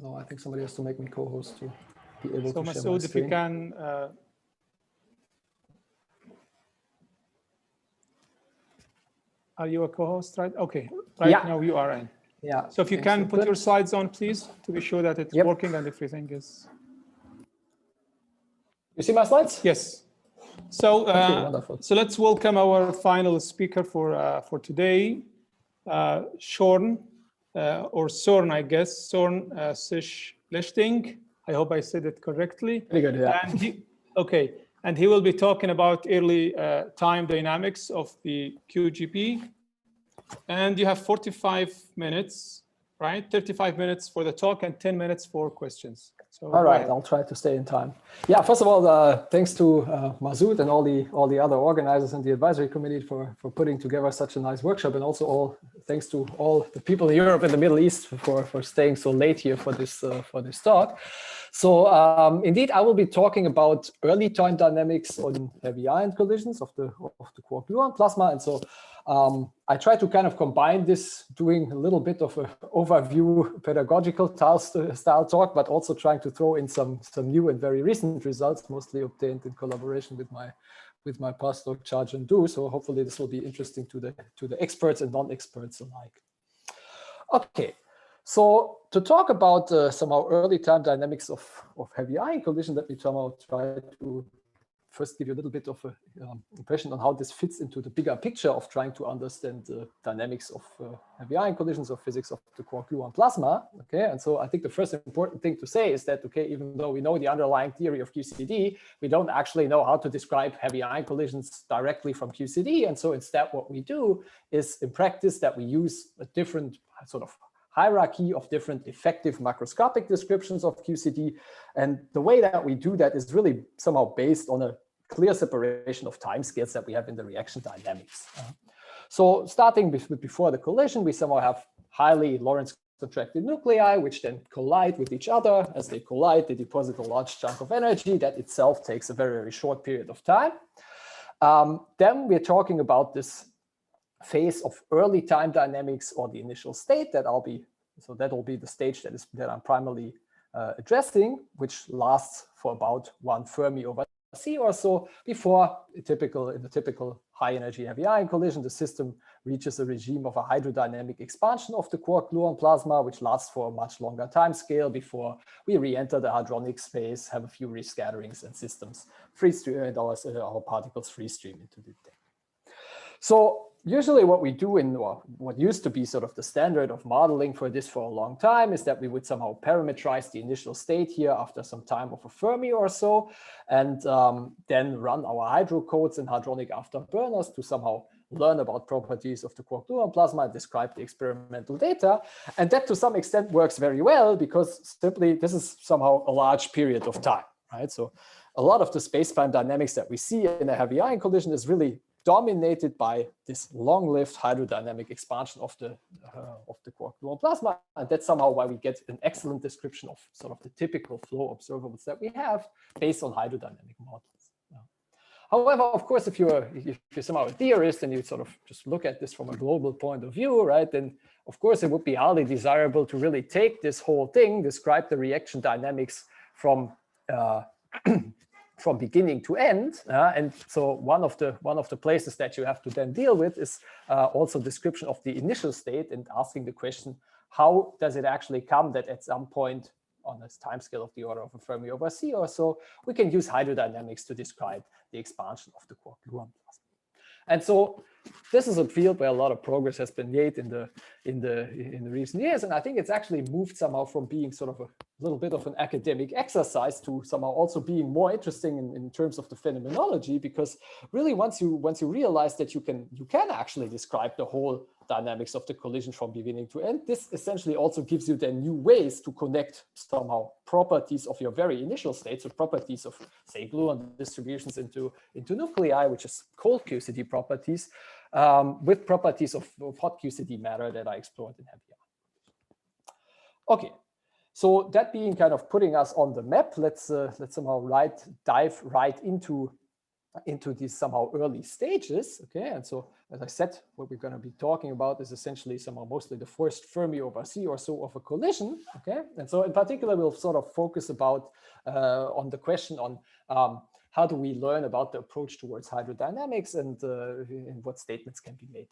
No, I think somebody has to make me co-host to be able to share my Masoud, if screen. you can. Are you a co-host, right? Okay, right now you are in. Yeah. So if you can put your slides on, please, to be sure that it's working and everything is. You see my slides? Yes. So, okay, wonderful. So let's welcome our final speaker for today, Sören, or Sören, I guess, Sören Schlichting. I hope I said it correctly. Very good, yeah. And okay, and he will be talking about early time dynamics of the QGP. And you have 45 minutes, right? 35 minutes for the talk and 10 minutes for questions. So all right, I'll try to stay in time. Yeah, first of all, thanks to Masoud and all the other organizers and the advisory committee for putting together such a nice workshop, and also thanks to all the people in Europe and the Middle East for staying so late here for this talk. So indeed, I will be talking about early time dynamics on heavy ion collisions of the quark-gluon plasma, and so I try to kind of combine this, doing a little bit of an overview pedagogical style talk, but also trying to throw in some new and very recent results, mostly obtained in collaboration with my postdoc Charjan Du. So hopefully this will be interesting to the experts and non-experts alike. Okay. So to talk about somehow early time dynamics of heavy ion collision, let me somehow try to first give you a little bit of an impression on how this fits into the bigger picture of trying to understand the dynamics of heavy ion collisions or physics of the quark-gluon plasma. Okay, and so I think the first important thing to say is that, okay, even though we know the underlying theory of QCD, we don't actually know how to describe heavy ion collisions directly from QCD. And so instead what we do is in practice that we use a different sort of hierarchy of different effective macroscopic descriptions of QCD. And the way that we do that is really somehow based on a clear separation of timescales that we have in the reaction dynamics. So starting with before the collision, we somehow have highly Lorentz contracted nuclei, which then collide with each other. As they collide, they deposit a large chunk of energy that itself takes a very, very short period of time. Then we're talking about this phase of early time dynamics, or the initial state that will be the stage that I'm primarily addressing, which lasts for about 1 Fermi over C or so before in the typical high energy heavy ion collision, the system reaches a regime of a hydrodynamic expansion of the quark-gluon plasma, which lasts for a much longer time scale before we re-enter the hadronic space, have a few rescatterings, and systems free stream, and our particles free stream into the thing. So usually what we do what used to be sort of the standard of modeling for this for a long time is that we would somehow parameterize the initial state here after some time of a Fermi or so, and then run our hydrocodes and hadronic afterburners to somehow learn about properties of the quark-gluon plasma and describe the experimental data. And that to some extent works very well, because simply this is somehow a large period of time, right? So a lot of the space-time dynamics that we see in a heavy ion collision is really dominated by this long-lived hydrodynamic expansion of the quark-gluon plasma, and that's somehow why we get an excellent description of sort of the typical flow observables that we have based on hydrodynamic models. However, of course, if you're somehow a theorist and you sort of just look at this from a global point of view, right, then of course it would be highly desirable to really take this whole thing, describe the reaction dynamics from beginning to end, and so one of the places that you have to then deal with is also description of the initial state, and asking the question, how does it actually come that at some point on this time scale of the order of a Fermi over C or so, we can use hydrodynamics to describe the expansion of the quark-gluon plasma. And so this is a field where a lot of progress has been made in the recent years, and I think it's actually moved somehow from being sort of a little bit of an academic exercise to somehow also being more interesting in terms of the phenomenology, because really once you realize that you can actually describe the whole dynamics of the collision from beginning to end, this essentially also gives you then new ways to connect somehow properties of your very initial state, so properties of, say, gluon distributions into nuclei, which is cold QCD properties, with properties of hot QCD matter that I explored in heavy ion. Okay, so that being kind of putting us on the map, let's somehow dive right into into these somehow early stages, okay? And so, as I said, what we're going to be talking about is essentially somehow mostly the first Fermi over C or so of a collision, okay? And so in particular, we'll sort of focus about on the question on how do we learn about the approach towards hydrodynamics and what statements can be made.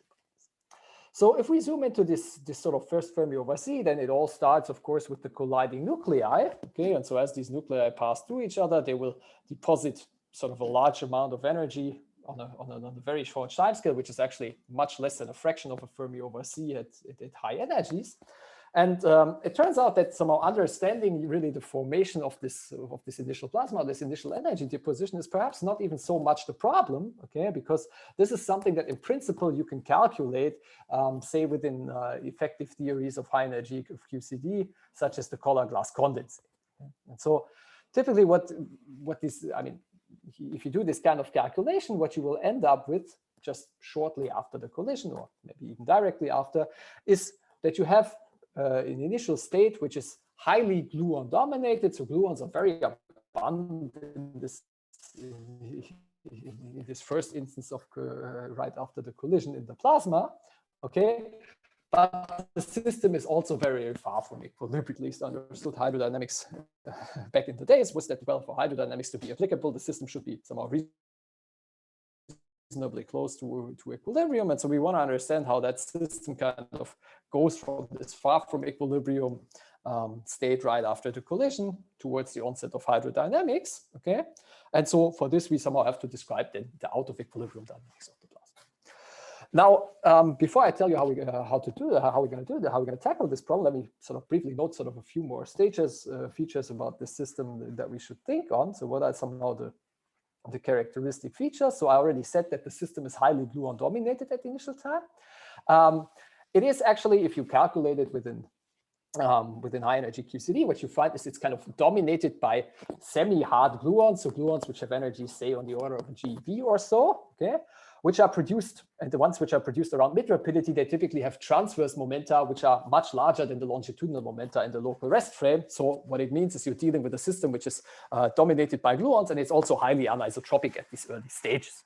So if we zoom into this sort of first Fermi over C, then it all starts, of course, with the colliding nuclei, okay? And so as these nuclei pass through each other, they will deposit sort of a large amount of energy on a very short time scale, which is actually much less than a fraction of a Fermi over C at high energies. And it turns out that somehow understanding really the formation of this initial plasma, this initial energy deposition, is perhaps not even so much the problem, okay? Because this is something that in principle you can calculate, say within effective theories of high energy of QCD, such as the color glass condensate. Okay? And so typically what this, I mean, if you do this kind of calculation, what you will end up with just shortly after the collision, or maybe even directly after, is that you have an initial state which is highly gluon dominated. So gluons are very abundant in this first instance of right after the collision in the plasma, okay? But the system is also very far from equilibrium. At least understood hydrodynamics back in the days was that, well, for hydrodynamics to be applicable, the system should be somehow reasonably close to equilibrium. And so we want to understand how that system kind of goes from this far from equilibrium state right after the collision towards the onset of hydrodynamics, okay? And so for this, we somehow have to describe the out of equilibrium dynamics of the plasma. Now, before I tell you how we're going to tackle this problem, let me sort of briefly note sort of a few more features about the system that we should think on. So what are somehow the characteristic features? So I already said that the system is highly gluon dominated at the initial time. It is actually, if you calculate it within high energy QCD, what you find is it's kind of dominated by semi-hard gluons, so gluons which have energy, say, on the order of a GeV or so, okay, which are produced, and the ones which are produced around mid-rapidity, they typically have transverse momenta, which are much larger than the longitudinal momenta in the local rest frame. So what it means is you're dealing with a system which is dominated by gluons, and it's also highly anisotropic at these early stages.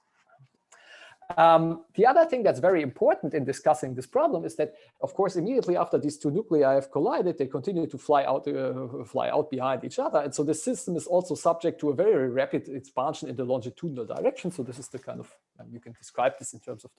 The other thing that's very important in discussing this problem is that, of course, immediately after these two nuclei have collided, they continue to fly out behind each other. And so the system is also subject to a very rapid expansion in the longitudinal direction. So this is the kind of, you can describe this in terms of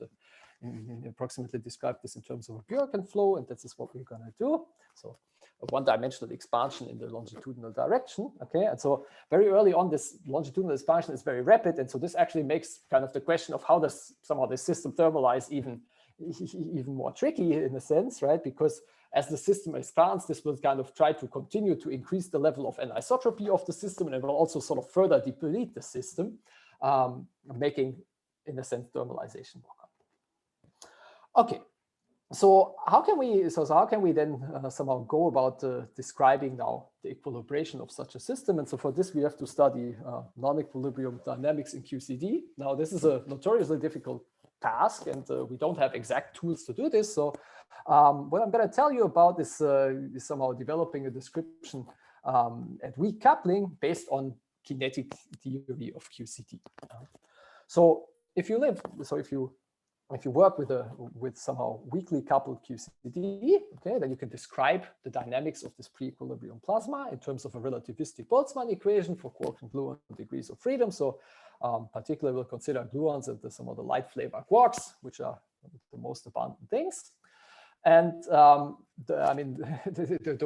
approximately describe this in terms of a Bjorken flow, and this is what we're going to do. So a one-dimensional expansion in the longitudinal direction, okay? And so very early on, this longitudinal expansion is very rapid, and so this actually makes kind of the question of how does somehow the system thermalize even more tricky in a sense, right? Because as the system expands, this will kind of try to continue to increase the level of anisotropy of the system, and it will also sort of further deplete the system, making, in a sense, thermalization more complicated. Okay. So how can we then somehow go about describing now the equilibration of such a system? And so for this, we have to study non-equilibrium dynamics in QCD. Now, this is a notoriously difficult task, and we don't have exact tools to do this. So what I'm going to tell you about is somehow developing a description at weak coupling based on kinetic theory of QCD. So if you work with somehow weakly coupled QCD, okay, then you can describe the dynamics of this pre-equilibrium plasma in terms of a relativistic Boltzmann equation for quark and gluon degrees of freedom. So particularly we'll consider gluons and some of the light flavor quarks, which are the most abundant things. And the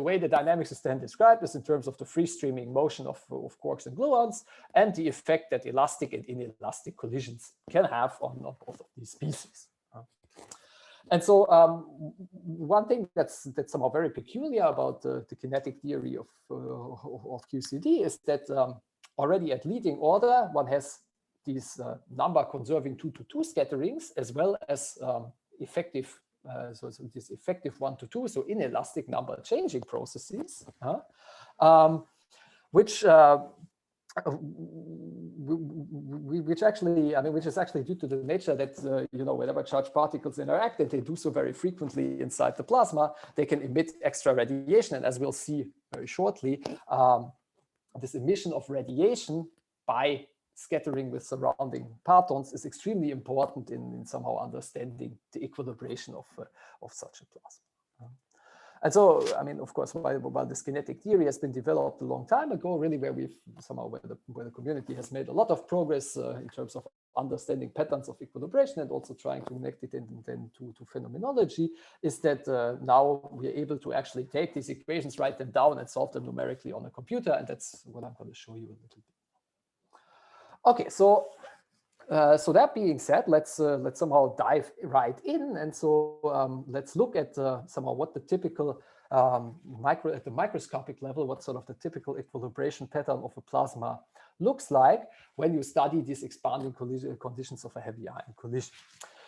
way the dynamics is then described is in terms of the free streaming motion of quarks and gluons and the effect that elastic and inelastic collisions can have on both of these species. And so one thing that's somehow very peculiar about the kinetic theory of QCD is that already at leading order, one has these number conserving 2-to-2 scatterings as well as effective so this effective 1-to-2, so inelastic number changing processes, which is actually due to the nature that whenever charged particles interact, and they do so very frequently inside the plasma, they can emit extra radiation, and as we'll see very shortly, this emission of radiation by scattering with surrounding partons is extremely important in somehow understanding the equilibration of such a plasma. And so, I mean, of course, while this kinetic theory has been developed a long time ago, really where the community has made a lot of progress in terms of understanding patterns of equilibration and also trying to connect it then to phenomenology, is that now we're able to actually take these equations, write them down, and solve them numerically on a computer. And that's what I'm going to show you a little bit. Okay, so that being said, let's somehow dive right in, and so let's look at somehow what the typical at the microscopic level, what sort of the typical equilibration pattern of a plasma looks like when you study these expanding conditions of a heavy ion collision.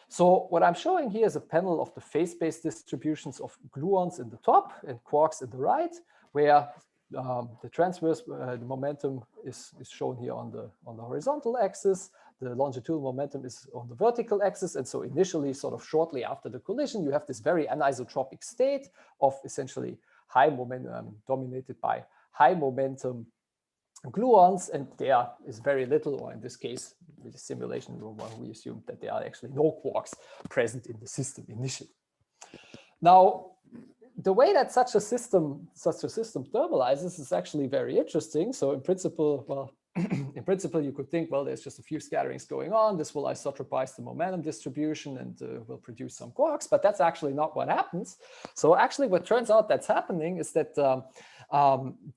So what I'm showing here is a panel of the phase-space distributions of gluons in the top and quarks in the right, where the transverse the momentum is shown here on the horizontal axis. The longitudinal momentum is on the vertical axis. And so initially, sort of shortly after the collision, you have this very anisotropic state of essentially high momentum dominated by high momentum gluons. And there is very little, or in this case, with the simulation, we assume that there are actually no quarks present in the system initially. Now, the way that such a system thermalizes is actually very interesting. So in principle, well, in principle, you could think, well, there's just a few scatterings going on. This will isotropize the momentum distribution and will produce some quarks, but that's actually not what happens. So actually what turns out that's happening is that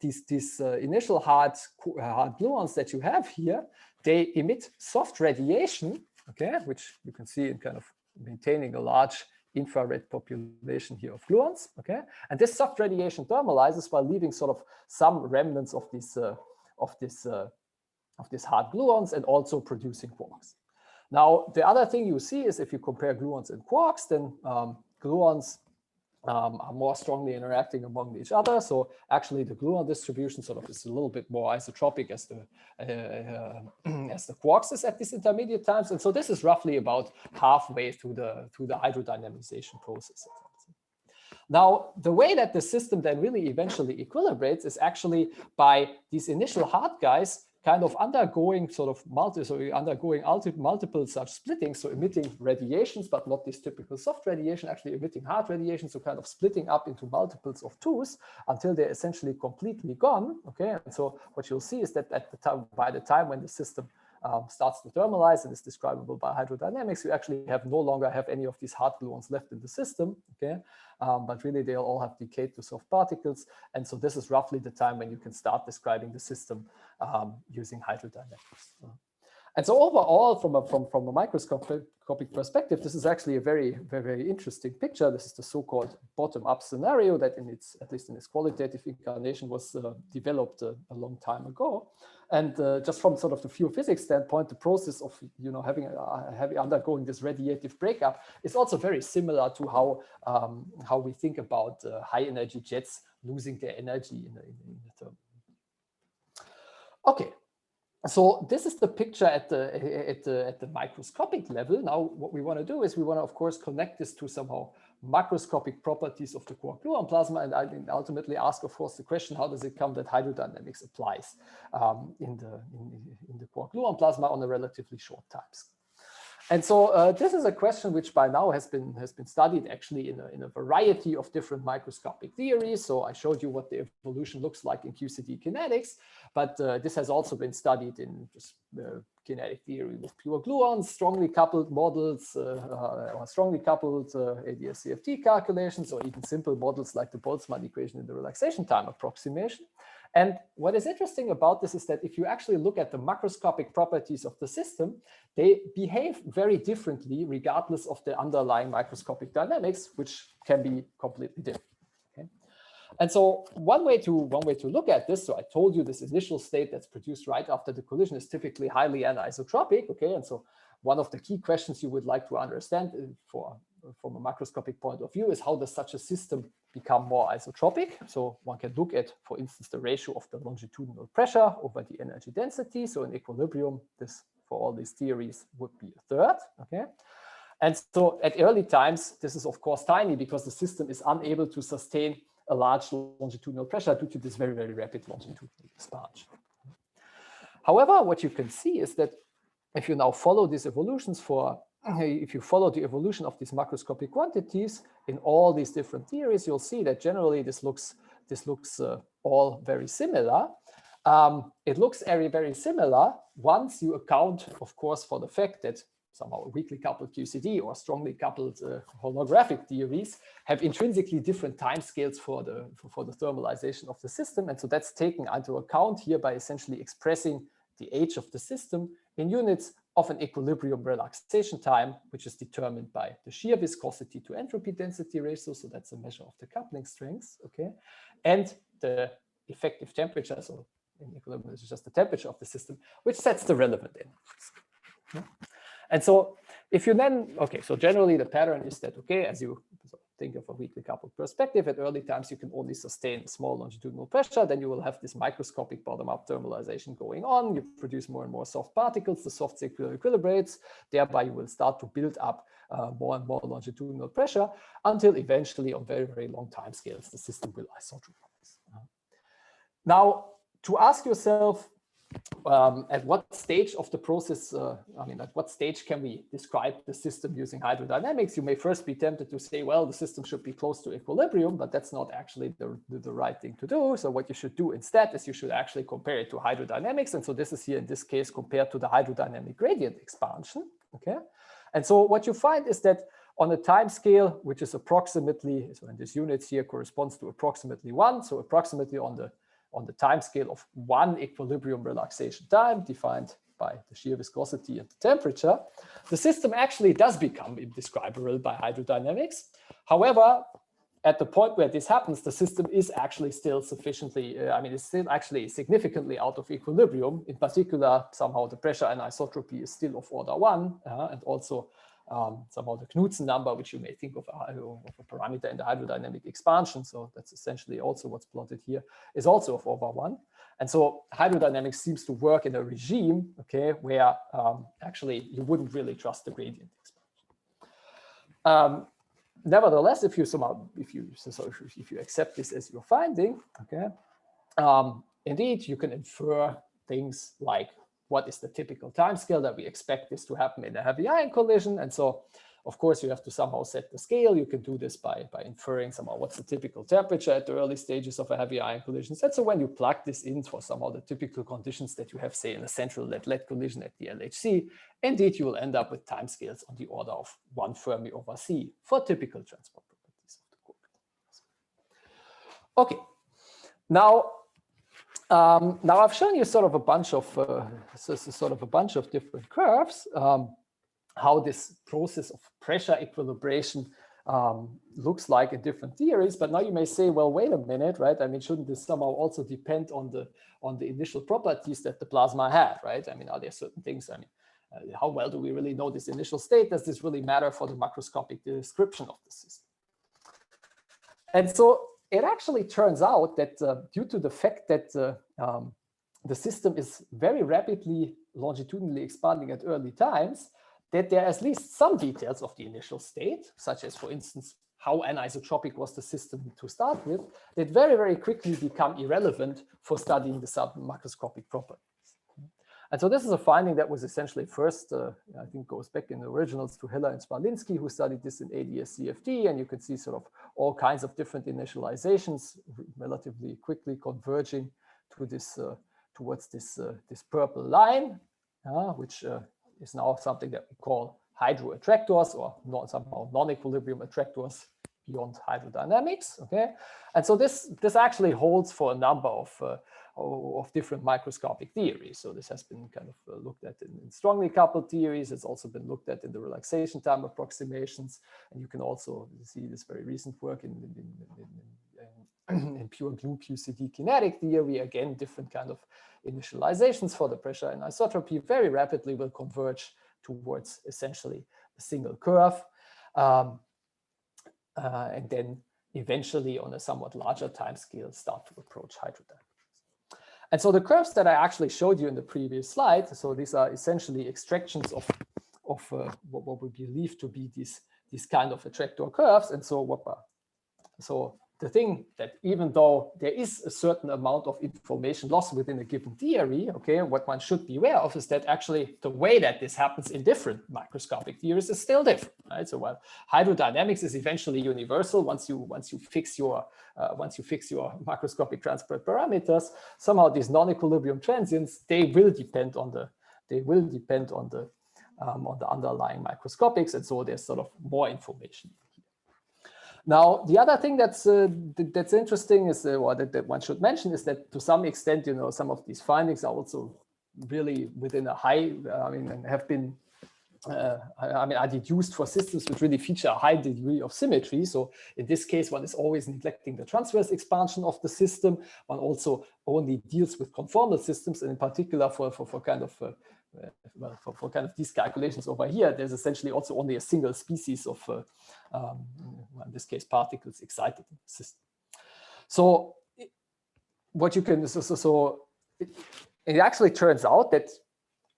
these initial hard gluons that you have here, they emit soft radiation, okay, which you can see in kind of maintaining a large infrared population here of gluons, okay? And this soft radiation thermalizes while leaving sort of some remnants of these hard gluons and also producing quarks. Now, the other thing you see is if you compare gluons and quarks, then gluons are more strongly interacting among each other. So actually the gluon distribution sort of is a little bit more isotropic as the quarks is at these intermediate times. And so this is roughly about halfway through the hydrodynamization process. Now, the way that the system then really eventually equilibrates is actually by these initial hard guys kind of undergoing sort of multiple such splittings, so emitting radiations, but not this typical soft radiation, actually emitting hard radiation, so kind of splitting up into multiples of twos until they're essentially completely gone. Okay, and so what you'll see is that by the time when the system starts to thermalize and is describable by hydrodynamics, you actually no longer have any of these hard gluons left in the system, okay? But really they'll all have decayed to soft particles. And so this is roughly the time when you can start describing the system using hydrodynamics. And so overall, from a microscopic perspective, this is actually a very, very, very interesting picture. This is the so-called bottom-up scenario that at least in its qualitative incarnation was developed a long time ago. And just from sort of the pure physics standpoint, the process of having undergoing this radiative breakup is also very similar to how we think about high energy jets losing their energy in the thermal. Okay. So this is the picture at the microscopic level. Now, what we want to do is we want to, of course, connect this to somehow macroscopic properties of the quark-gluon plasma, and ultimately ask, of course, the question: how does it come that hydrodynamics applies in the quark-gluon plasma on a relatively short time scale? And so this is a question which by now has been studied actually in a variety of different microscopic theories. So I showed you what the evolution looks like in QCD kinetics, but this has also been studied in just kinetic theory with pure gluons, strongly coupled models, or strongly coupled ADS-CFT calculations, or even simple models like the Boltzmann equation in the relaxation time approximation. And what is interesting about this is that if you actually look at the macroscopic properties of the system, they behave very differently regardless of the underlying microscopic dynamics, which can be completely different. Okay? And so one way to look at this, so I told you this initial state that's produced right after the collision is typically highly anisotropic. Okay, and so one of the key questions you would like to understand from a macroscopic point of view is how does such a system become more isotropic? So one can look at, for instance, the ratio of the longitudinal pressure over the energy density. So in equilibrium, this for all these theories would be a third. Okay, and so at early times, this is of course tiny because the system is unable to sustain a large longitudinal pressure due to this very, very rapid longitudinal expansion. However, what you can see is that if you now follow these evolutions if you follow the evolution of these macroscopic quantities in all these different theories, you'll see that generally this looks all very similar. It looks very, very similar once you account, of course, for the fact that somehow weakly coupled QCD or strongly coupled holographic theories have intrinsically different timescales for the thermalization of the system. And so that's taken into account here by essentially expressing the age of the system in units of an equilibrium relaxation time, which is determined by the shear viscosity to entropy density ratio. So that's a measure of the coupling strength, okay? And the effective temperature, so in equilibrium, this is just the temperature of the system, which sets the relevant energies. Yeah. And so if you then, okay, so generally the pattern is that, okay, as you think of a weakly coupled perspective, at early times you can only sustain small longitudinal pressure, then you will have this microscopic bottom-up thermalization going on. You produce more and more soft particles, the soft equilibrates, thereby you will start to build up more and more longitudinal pressure until eventually on very, very long time scales, the system will isotropize. Now, to ask yourself, at what stage of the process, at what stage can we describe the system using hydrodynamics? You may first be tempted to say, well, the system should be close to equilibrium, but that's not actually the right thing to do. So what you should do instead is you should actually compare it to hydrodynamics. And so this is here in this case compared to the hydrodynamic gradient expansion, okay? And so what you find is that on a time scale, which is approximately, so in these units here corresponds to approximately 1, so approximately on the time scale of 1 equilibrium relaxation time defined by the shear viscosity and the temperature, the system actually does become indescribable by hydrodynamics. However, at the point where this happens, the system is actually still sufficiently, it's still actually significantly out of equilibrium. In particular, somehow the pressure anisotropy is still of order 1, and also somehow the Knudsen number, which you may think of a parameter in the hydrodynamic expansion. So that's essentially also what's plotted here, is also of order 1. And so hydrodynamics seems to work in a regime, okay, where actually you wouldn't really trust the gradient expansion. Nevertheless, if you accept this as your finding, okay, indeed you can infer things like what is the typical timescale that we expect this to happen in a heavy ion collision. And so, of course, you have to somehow set the scale. You can do this by inferring somehow what's the typical temperature at the early stages of a heavy ion collision. And so when you plug this in for somehow the typical conditions that you have, say, in a central lead-lead collision at the LHC, indeed, you will end up with timescales on the order of 1 Fermi over C for typical transport properties of the core. Okay, now I've shown you sort of a bunch of different curves, how this process of pressure equilibration looks like in different theories. But now you may say, well, wait a minute, right? I mean, shouldn't this somehow also depend on the initial properties that the plasma had, right? I mean, are there certain things? I mean, how well do we really know this initial state? Does this really matter for the macroscopic description of the system? And so it actually turns out that due to the fact that the system is very rapidly longitudinally expanding at early times, that there are at least some details of the initial state, such as, for instance, how anisotropic was the system to start with, that very, very quickly become irrelevant for studying the submacroscopic properties. And so this is a finding that was essentially first, I think goes back in the originals to Hiller and Sparlinski, who studied this in ADS CFD, and you can see sort of all kinds of different initializations relatively quickly converging to this towards this purple line, which is now something that we call hydroattractors, or somehow non-equilibrium attractors beyond hydrodynamics. Okay, and so this actually holds for a number of different microscopic theories. So this has been kind of looked at in strongly coupled theories. It's also been looked at in the relaxation time approximations, and you can also see this very recent work in pure glue QCD kinetic theory. Again, different kind of initializations for the pressure anisotropy very rapidly will converge towards essentially a single curve, and then eventually on a somewhat larger time scale start to approach hydrodynamics. And so the curves that I actually showed you in the previous slide, so these are essentially extractions of what we believe to be these kind of attractor curves. And so the thing that even though there is a certain amount of information lost within a given theory, okay, what one should be aware of is that actually the way that this happens in different microscopic theories is still different, right? So while hydrodynamics is eventually universal once you fix your macroscopic transport parameters, somehow these non-equilibrium transients, they will depend on the underlying microscopics, and so there's sort of more information. Now, the other thing that's interesting is, or that one should mention, is that to some extent, you know, some of these findings are also really within a high, and have been, are deduced for systems which really feature a high degree of symmetry. So in this case, one is always neglecting the transverse expansion of the system. One also only deals with conformal systems, and in particular for kind of these calculations over here, there's essentially also only a single species of, in this case, particles excited in the system. So what you can, it actually turns out that,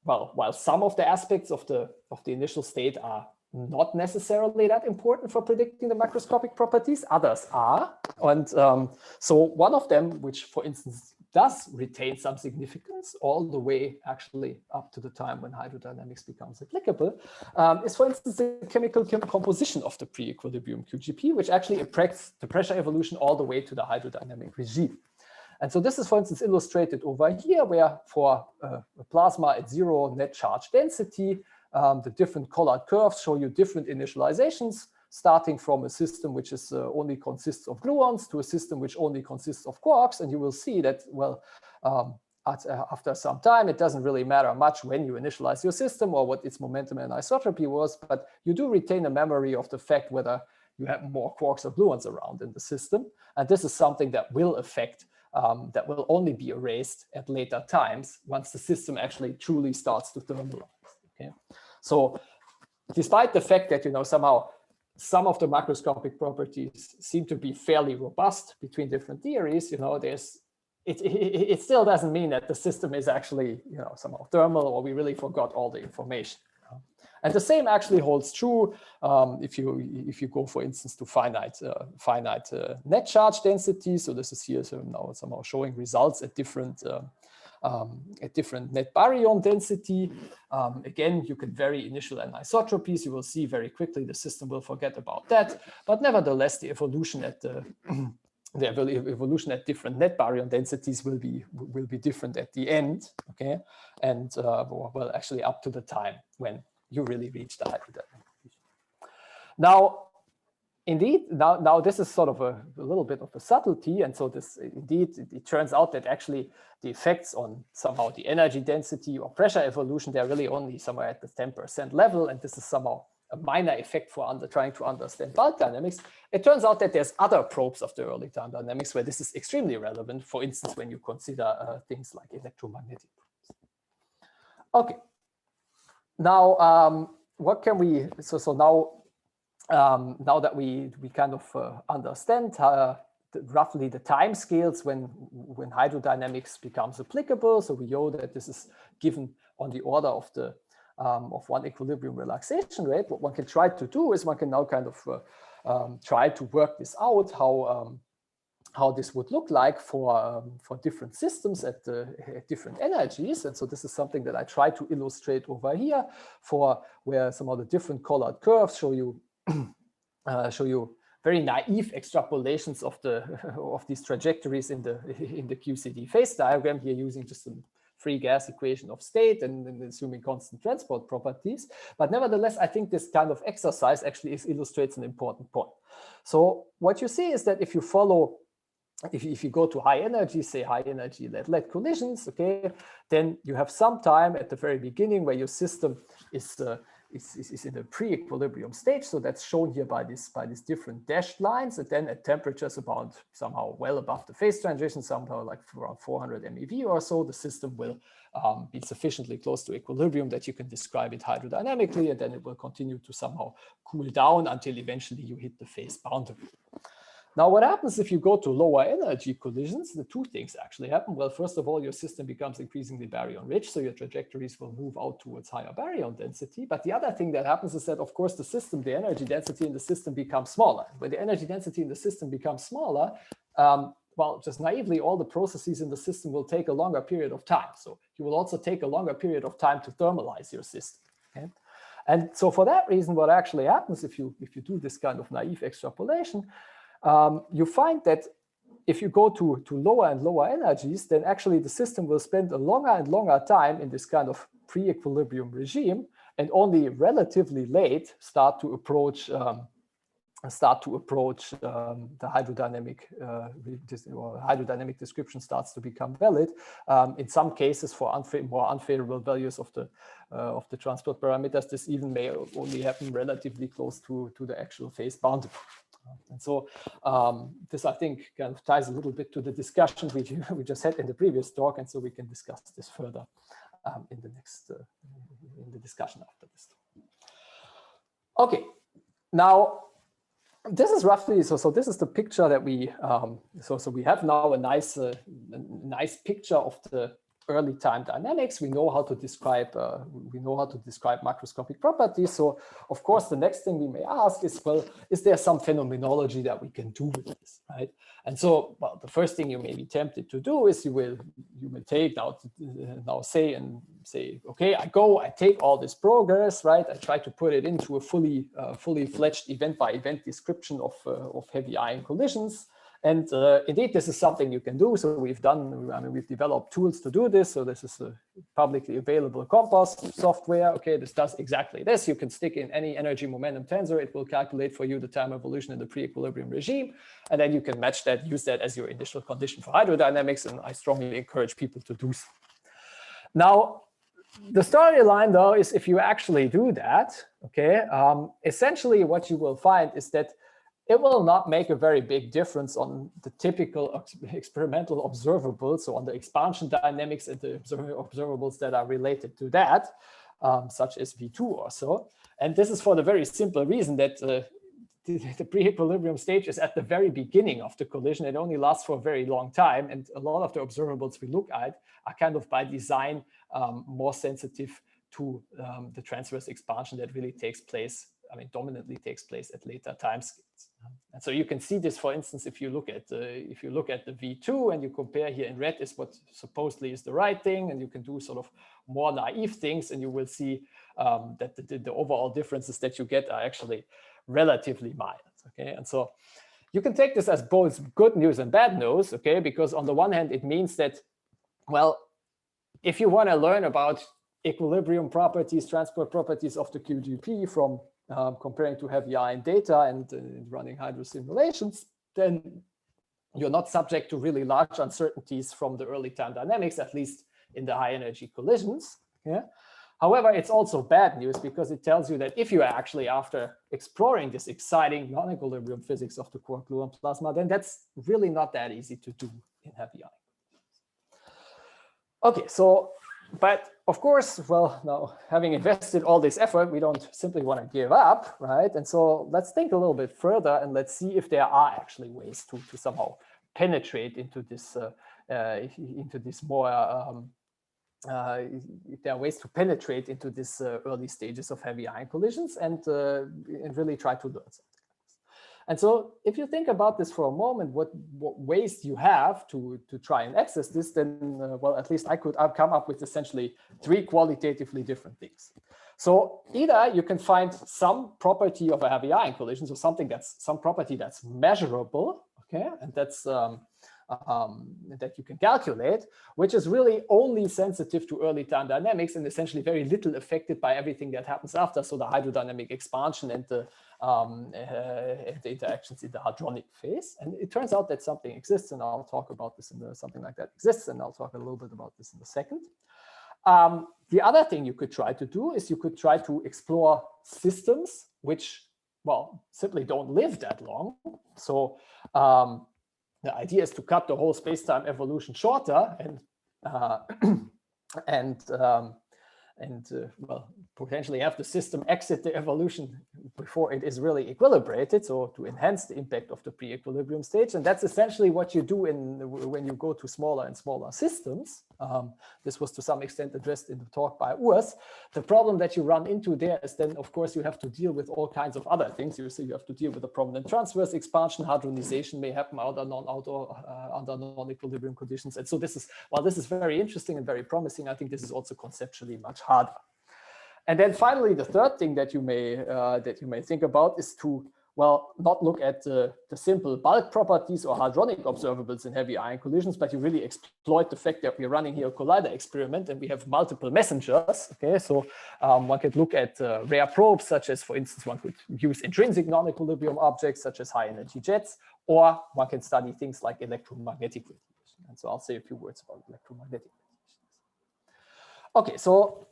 well, while some of the aspects of the initial state are not necessarily that important for predicting the macroscopic properties, others are. And so one of them, which for instance does retain some significance all the way actually up to the time when hydrodynamics becomes applicable, is for instance the chemical composition of the pre-equilibrium QGP, which actually affects the pressure evolution all the way to the hydrodynamic regime. And so this is, for instance, illustrated over here, where for a plasma at 0 net charge density, the different colored curves show you different initializations, starting from a system which is only consists of gluons to a system which only consists of quarks. And you will see that, well, after some time, it doesn't really matter much when you initialize your system or what its momentum and isotropy was, but you do retain a memory of the fact whether you have more quarks or gluons around in the system. And this is something that will affect, that will only be erased at later times once the system actually truly starts to thermalize. Okay, so despite the fact that, you know, somehow some of the macroscopic properties seem to be fairly robust between different theories, you know, it still doesn't mean that the system is actually, you know, somehow thermal, or we really forgot all the information. And the same actually holds true if you go, for instance, to finite net charge density. So this is here now somehow showing results at different net baryon density. Again, you can vary initial anisotropies. You will see very quickly the system will forget about that. But nevertheless, the evolution at different net baryon densities will be different at the end. Okay, and well, actually up to the time when you really reach the hydrodynamic. Now, indeed, now this is sort of a little bit of a subtlety, and so this indeed it turns out that actually the effects on somehow the energy density or pressure evolution, they're really only somewhere at the 10% level, and this is somehow a minor effect for trying to understand bulk dynamics. It turns out that there's other probes of the early time dynamics where this is extremely relevant. For instance, when you consider things like electromagnetic probes. Okay. Now, what can we? So now that we kind of understand roughly the time scales when hydrodynamics becomes applicable, so we know that this is given on the order of one equilibrium relaxation rate. What one can try to do is one can now kind of try to work this out, how this would look like for different systems at different energies. And so this is something that I try to illustrate over here, for where some of the different colored curves show you very naive extrapolations of these trajectories in the QCD phase diagram here, using just a free gas equation of state and assuming constant transport properties. But nevertheless, I think this kind of exercise actually illustrates an important point. So what you see is that if you follow, if you go to high energy, say high energy lead collisions, okay, then you have some time at the very beginning where your system is in a pre-equilibrium stage. So that's shown here by these different dashed lines. And then at temperatures about somehow well above the phase transition, somehow like around 400 MeV or so, the system will be sufficiently close to equilibrium that you can describe it hydrodynamically, and then it will continue to somehow cool down until eventually you hit the phase boundary. Now, what happens if you go to lower energy collisions? The two things actually happen. Well, first of all, your system becomes increasingly baryon rich, so your trajectories will move out towards higher baryon density. But the other thing that happens is that, of course, the energy density in the system becomes smaller. When the energy density in the system becomes smaller, well, just naively, all the processes in the system will take a longer period of time. So you will also take a longer period of time to thermalize your system. Okay? And so for that reason, what actually happens if you do this kind of naive extrapolation, you find that if you go to lower and lower energies, then actually the system will spend a longer and longer time in this kind of pre-equilibrium regime, and only relatively late start to approach the hydrodynamic hydrodynamic description starts to become valid. In some cases, for more unfavorable values of the transport parameters, this even may only happen relatively close to the actual phase boundary. And so this, I think, kind of ties a little bit to the discussion we just had in the previous talk, and so we can discuss this further in the discussion after this. Okay, now this is roughly so. This is the picture that we so we have now a nice picture of the early time dynamics. We know how to describe macroscopic properties. So of course, the next thing we may ask is, well, is there some phenomenology that we can do with this, right? And so, well, the first thing you may be tempted to do is you will take say, okay, I take all this progress, right? I try to put it into a fully fledged event by event description of heavy ion collisions. And indeed, this is something you can do. So we've developed tools to do this. So this is a publicly available Compass software. Okay, this does exactly this. You can stick in any energy momentum tensor. It will calculate for you the time evolution in the pre-equilibrium regime. And then you can use that as your initial condition for hydrodynamics. And I strongly encourage people to do so. Now, the storyline, though, is if you actually do that, okay, essentially what you will find is that it will not make a very big difference on the typical experimental observables, so on the expansion dynamics and the observables that are related to that, such as V2 or so. And this is for the very simple reason that the pre-equilibrium stage is at the very beginning of the collision. It only lasts for a very long time. And a lot of the observables we look at are kind of by design more sensitive to the transverse expansion that really takes place, dominantly takes place at later time scales. And so you can see this, for instance, if you look at the V2 and you compare here in red is what supposedly is the right thing, and you can do sort of more naive things, and you will see that the overall differences that you get are actually relatively mild. Okay, and so you can take this as both good news and bad news. Okay, because on the one hand, it means that, well, if you want to learn about equilibrium properties, transport properties of the QGP from comparing to heavy ion data and running hydro simulations, then you're not subject to really large uncertainties from the early time dynamics, at least in the high energy collisions. Yeah. However, it's also bad news because it tells you that if you are actually after exploring this exciting non-equilibrium physics of the quark-gluon plasma, then that's really not that easy to do in heavy ion. Okay, so, but of course, well, now having invested all this effort, we don't simply want to give up, right? And so let's think a little bit further and let's see if there are actually ways to somehow penetrate into this more, if there are ways to penetrate into this early stages of heavy ion collisions and really try to learn something. And so if you think about this for a moment, what ways you have to try and access this, then, well, at least I've come up with essentially 3 qualitatively different things. So either you can find some property of a heavy ion collision, so some property that's measurable, okay, and that's that you can calculate, which is really only sensitive to early time dynamics and essentially very little affected by everything that happens after, so the hydrodynamic expansion and the interactions in the hadronic phase. And it turns out that something exists, and I'll talk about this something like that exists, and I'll talk a little bit about this in a second. The other thing you could try to do is you could try to explore systems which, well, simply don't live that long. So the idea is to cut the whole space-time evolution shorter well, potentially have the system exit the evolution before it is really equilibrated, so to enhance the impact of the pre-equilibrium stage. And that's essentially what you do when you go to smaller and smaller systems. This was to some extent addressed in the talk by Urs. The problem that you run into there is then, of course, you have to deal with all kinds of other things. You see, you have to deal with the prominent transverse expansion. Hadronization may happen under non-equilibrium conditions. And so this is, while this is very interesting and very promising, I think this is also conceptually much harder. And then finally, the third thing that you may think about is to, well, not look at the simple bulk properties or hadronic observables in heavy ion collisions, but you really exploit the fact that we're running here a collider experiment and we have multiple messengers. Okay, so one could look at rare probes, such as, for instance, one could use intrinsic non-equilibrium objects, such as high energy jets, or one can study things like electromagnetic radiation. And so I'll say a few words about electromagnetic radiation. Okay, so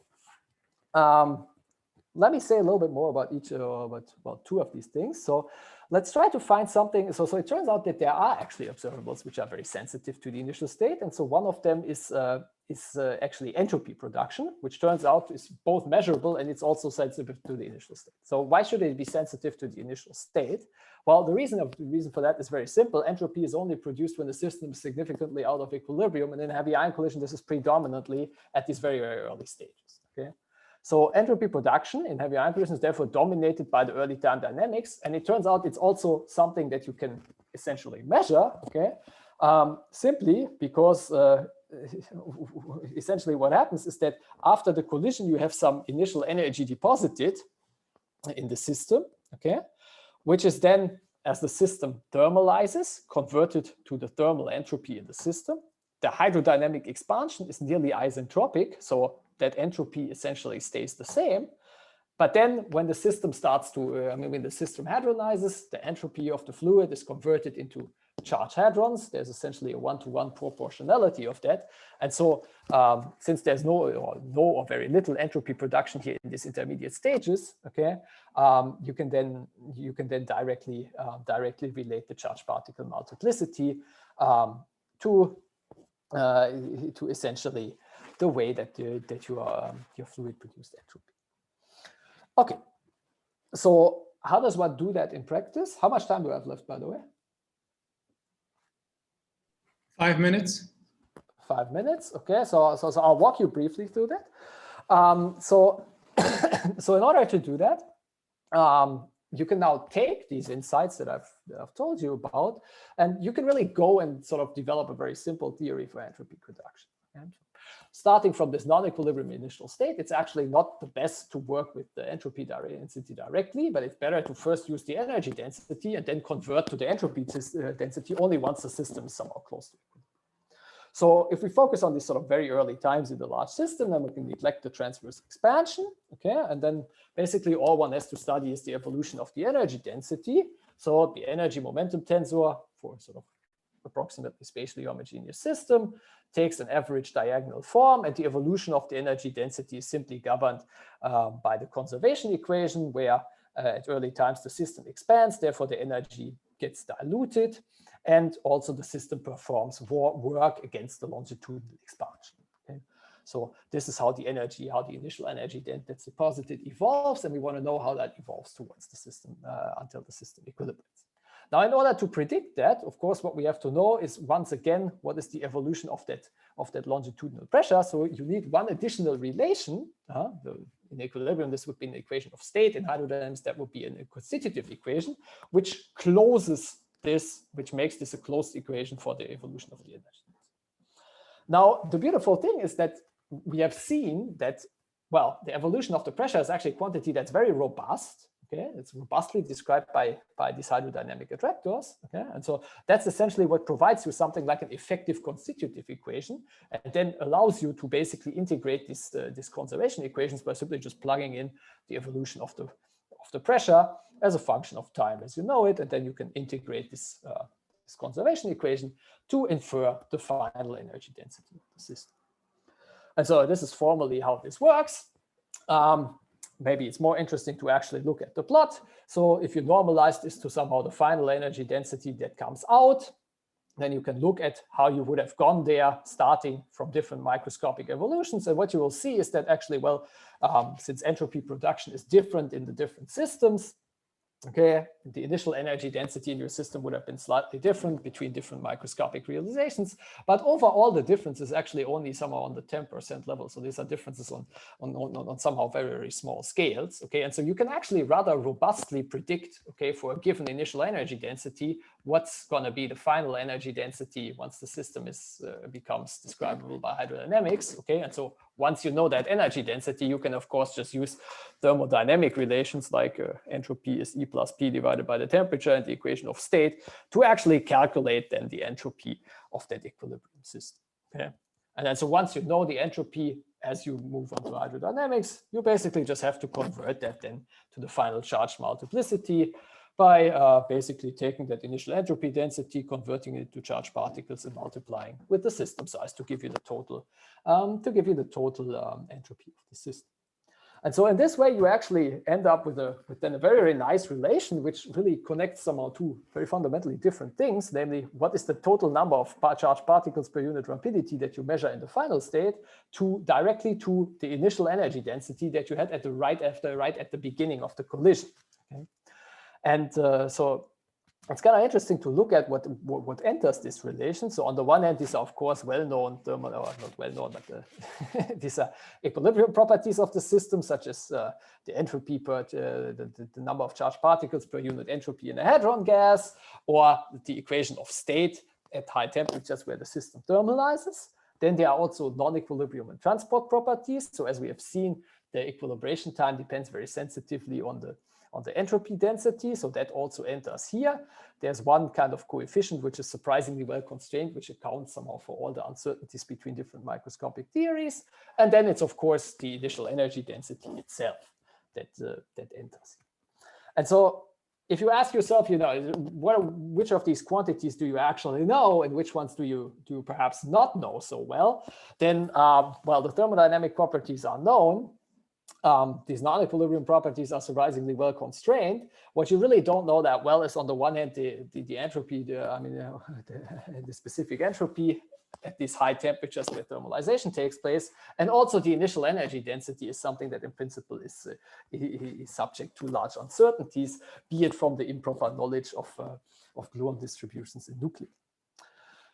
let me say a little bit more about each, about two of these things. So let's try to find something. So it turns out that there are actually observables which are very sensitive to the initial state. And so one of them is actually entropy production, which turns out is both measurable and it's also sensitive to the initial state. So why should it be sensitive to the initial state? Well, the reason for that is very simple. Entropy is only produced when the system is significantly out of equilibrium. And in heavy ion collision, this is predominantly at these very, very early stages. Okay. So entropy production in heavy ion collision is therefore dominated by the early time dynamics. And it turns out it's also something that you can essentially measure, okay? Simply because essentially what happens is that after the collision, you have some initial energy deposited in the system, okay? Which is then, as the system thermalizes, converted to the thermal entropy in the system. The hydrodynamic expansion is nearly isentropic, so that entropy essentially stays the same. But then when the system starts to, when the system hadronizes, the entropy of the fluid is converted into charged hadrons. There's essentially a one-to-one proportionality of that. And so since there's no or very little entropy production here in these intermediate stages, okay, you can then directly relate the charged particle multiplicity to essentially the way that your fluid produced entropy. Okay, so how does one do that in practice? How much time do I have left, by the way? 5 minutes. 5 minutes. Okay, so I'll walk you briefly through that. So in order to do that, you can now take these insights that I've told you about, and you can really go and sort of develop a very simple theory for entropy production. And starting from this non-equilibrium initial state, it's actually not the best to work with the entropy density directly, but it's better to first use the energy density and then convert to the entropy density only once the system is somehow close to equilibrium. So if we focus on these sort of very early times in the large system, then we can neglect the transverse expansion, okay? And then basically all one has to study is the evolution of the energy density. So the energy momentum tensor for sort of approximately spatially homogeneous system takes an average diagonal form, and the evolution of the energy density is simply governed by the conservation equation, where at early times the system expands, therefore the energy gets diluted, and also the system performs work against the longitudinal expansion. Okay? So this is how the initial energy that's deposited evolves, and we want to know how that evolves towards the system until the system equilibrates. Now, in order to predict that, of course, what we have to know is, once again, what is the evolution of that longitudinal pressure. So you need one additional relation. In equilibrium, this would be an equation of state. In hydrodynamics, that would be a constitutive equation, which closes this, which makes this a closed equation for the evolution of the energy. Now, the beautiful thing is that we have seen that, well, the evolution of the pressure is actually a quantity that's very robust. Okay, it's robustly described by these hydrodynamic attractors. Okay, and so that's essentially what provides you something like an effective constitutive equation, and then allows you to basically integrate these conservation equations by simply just plugging in the evolution of the pressure as a function of time as you know it, and then you can integrate this conservation equation to infer the final energy density of the system. And so this is formally how this works. Maybe it's more interesting to actually look at the plot. So if you normalize this to somehow the final energy density that comes out, then you can look at how you would have gone there, starting from different microscopic evolutions. And what you will see is that actually, well, since entropy production is different in the different systems, okay, the initial energy density in your system would have been slightly different between different microscopic realizations, but overall the difference is actually only somehow on the 10% level. So these are differences on somehow very, very small scales, okay? And so you can actually rather robustly predict, okay, for a given initial energy density, what's going to be the final energy density once the system is becomes describable by hydrodynamics, okay? And so once you know that energy density, you can of course just use thermodynamic relations like entropy is E plus P divided by the temperature and the equation of state to actually calculate then the entropy of that equilibrium system. Okay, and then so once you know the entropy as you move on to hydrodynamics, you basically just have to convert that then to the final charge multiplicity by basically taking that initial entropy density, converting it to charged particles, and multiplying with the system size to give you the total entropy of the system. And so in this way, you actually end up with then a very, very nice relation, which really connects somehow two very fundamentally different things, namely what is the total number of charged particles per unit rapidity that you measure in the final state directly to the initial energy density that you had at right at the beginning of the collision. Okay? And so it's kind of interesting to look at what enters this relation. So on the one hand, these are of course well-known thermal, or not well-known, but these are equilibrium properties of the system, such as the entropy per the number of charged particles per unit entropy in a hadron gas, or the equation of state at high temperatures where the system thermalizes. Then there are also non-equilibrium and transport properties. So as we have seen, the equilibration time depends very sensitively on the entropy density, so that also enters here. There's one kind of coefficient which is surprisingly well constrained, which accounts somehow for all the uncertainties between different microscopic theories. And then it's of course the initial energy density itself that enters. And so if you ask yourself, which of these quantities do you actually know, and which ones do you perhaps not know so well, then well, the thermodynamic properties are known. These non-equilibrium properties are surprisingly well constrained. What you really don't know that well is, on the one hand, the entropy, the specific entropy at these high temperatures where thermalization takes place, and also the initial energy density is something that in principle is subject to large uncertainties, be it from the improper knowledge of gluon distributions in nuclei.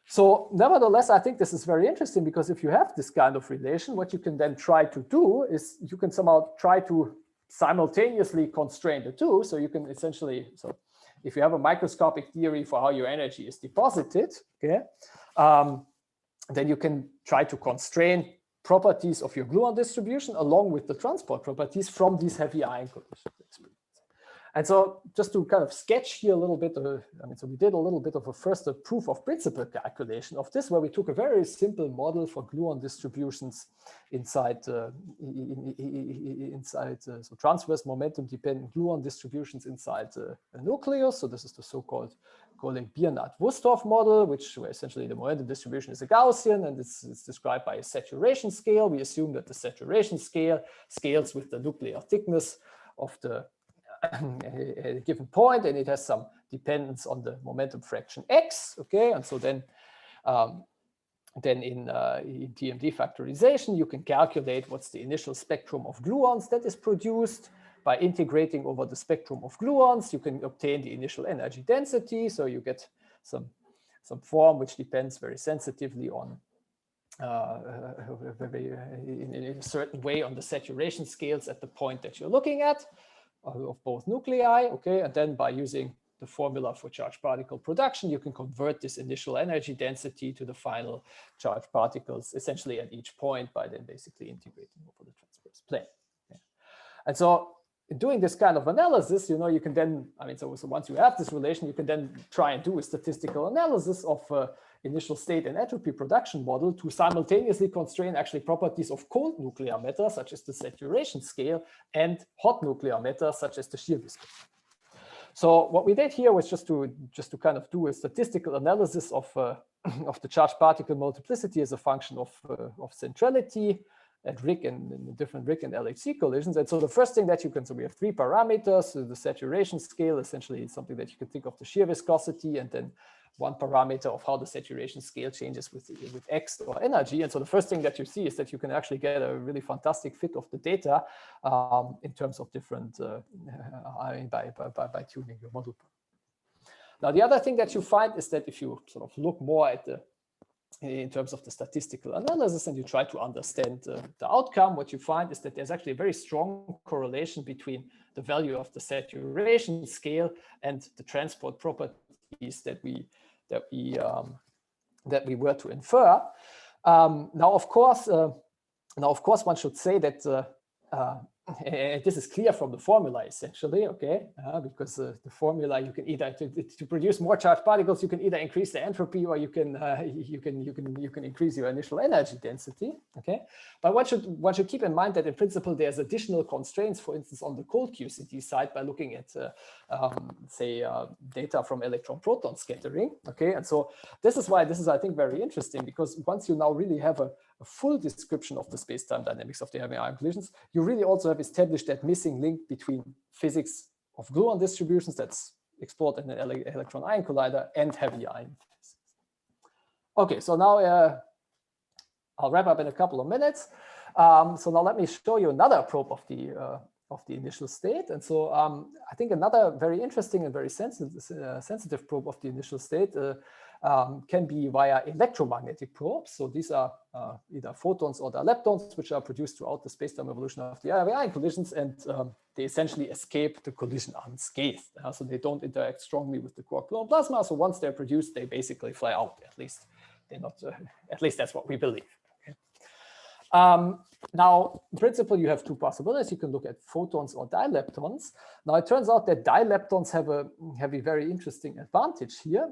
So nevertheless, I think this is very interesting, because if you have this kind of relation, what you can then try to do is you can somehow try to simultaneously constrain the two. So you can essentially, so if you have a microscopic theory for how your energy is deposited, okay, then you can try to constrain properties of your gluon distribution along with the transport properties from these heavy ion collision experiments. And so just to kind of sketch here a little bit, so we did a little bit of a first proof of principle calculation of this, where we took a very simple model for gluon distributions inside, so transverse momentum dependent gluon distributions inside a nucleus. So this is the so-called Biernath-Wustorf model, where essentially the momentum distribution is a Gaussian, and it's described by a saturation scale. We assume that the saturation scale scales with the nuclear thickness of the a given point, and it has some dependence on the momentum fraction x. Okay, and so then in TMD factorization, you can calculate what's the initial spectrum of gluons that is produced. By integrating over the spectrum of gluons, you can obtain the initial energy density. So you get some form which depends very sensitively on in a certain way on the saturation scales at the point that you're looking at of both nuclei. Okay, and then by using the formula for charged particle production, you can convert this initial energy density to the final charged particles essentially at each point by then basically integrating over the transverse plane. Yeah. And so in doing this kind of analysis, you can then, so once you have this relation, you can then try and do a statistical analysis of initial state and entropy production model to simultaneously constrain actually properties of cold nuclear matter, such as the saturation scale, and hot nuclear matter, such as the shear viscosity. So what we did here was just to kind of do a statistical analysis of the charged particle multiplicity as a function of centrality at RIC and different RIC and LHC collisions. And so the first thing that you can, so we have three parameters. So the saturation scale essentially is something that you can think of the shear viscosity, and then one parameter of how the saturation scale changes with X or energy. And so the first thing that you see is that you can actually get a really fantastic fit of the data in terms of different, by tuning your model. Now, the other thing that you find is that if you sort of look more at in terms of the statistical analysis and you try to understand the outcome, what you find is that there's actually a very strong correlation between the value of the saturation scale and the transport properties that we were to infer. Now, of course, one should say that this is clear from the formula, essentially, okay? Because the formula, you can either to produce more charged particles, you can either increase the entropy or you can increase your initial energy density, okay? But one should keep in mind that in principle there's additional constraints, for instance, on the cold QCD side by looking at say data from electron-proton scattering, okay? And so this is why this is, I think, very interesting, because once you now really have a full description of the space-time dynamics of the heavy ion collisions, you really also have established that missing link between physics of gluon distributions that's explored in an electron-ion collider and heavy ion physics. Okay, so now I'll wrap up in a couple of minutes. So now let me show you another probe of the initial state. And so I think another very interesting and very sensitive probe of the initial state can be via electromagnetic probes. So these are either photons or leptons, which are produced throughout the space-time evolution of the heavy ion collisions, and they essentially escape the collision unscathed. So they don't interact strongly with the quark-gluon plasma. So once they're produced, they basically fly out. At least they're not. At least that's what we believe. Now, in principle, you have two possibilities. You can look at photons or dileptons. Now, it turns out that dileptons have a very interesting advantage here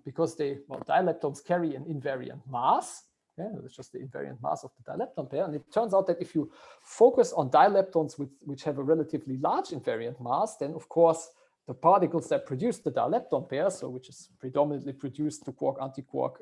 because dileptons carry an invariant mass. Okay? It's just the invariant mass of the dilepton pair. And it turns out that if you focus on dileptons which have a relatively large invariant mass, then, of course, the particles that produce the dilepton pair, so which is predominantly produced through quark-antiquark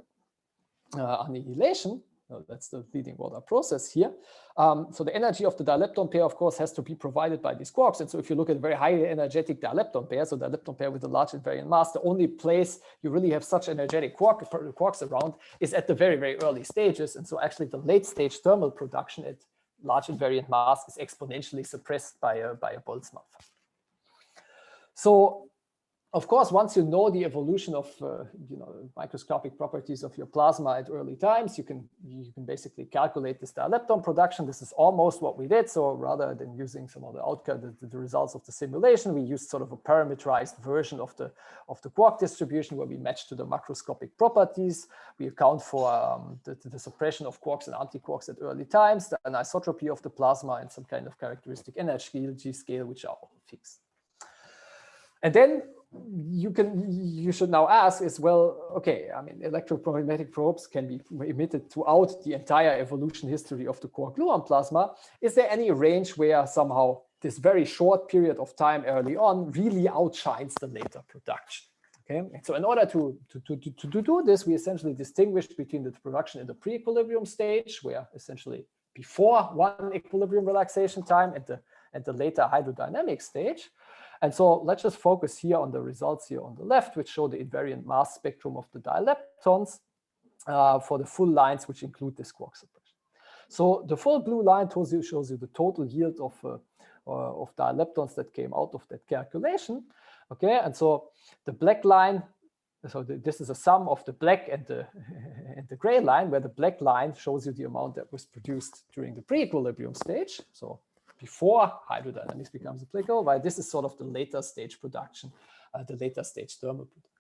annihilation, that's the leading order process here. So the energy of the dilepton pair, of course, has to be provided by these quarks. And so if you look at a very highly energetic dilepton pair, so dilepton pair with a large invariant mass, the only place you really have such energetic quarks around is at the very, very early stages. And so actually the late stage thermal production at large invariant mass is exponentially suppressed by a Boltzmann factor. So of course, once you know the evolution of microscopic properties of your plasma at early times, you can basically calculate this dilepton production. This is almost what we did. So rather than using some of the outcome, the results of the simulation, we used sort of a parameterized version of the quark distribution where we match to the macroscopic properties. We account for the suppression of quarks and antiquarks at early times, the anisotropy of the plasma, and some kind of characteristic energy scale, which are all fixed. And then you should now ask is, well, okay, I mean, electromagnetic probes can be emitted throughout the entire evolution history of the quark-gluon plasma. Is there any range where somehow this very short period of time early on really outshines the later production? Okay, and so in order to do this, we essentially distinguish between the production in the pre-equilibrium stage, where essentially before one equilibrium relaxation time, and the later hydrodynamic stage. And so let's just focus here on the results here on the left, which show the invariant mass spectrum of the dileptons for the full lines, which include this quark suppression. So the full blue line shows you the total yield of dileptons that came out of that calculation. Okay, and so the black line, so this is a sum of the black and the gray line, where the black line shows you the amount that was produced during the pre-equilibrium stage. So before hydrodynamics becomes applicable, while this is sort of the later stage production, the later stage thermal production.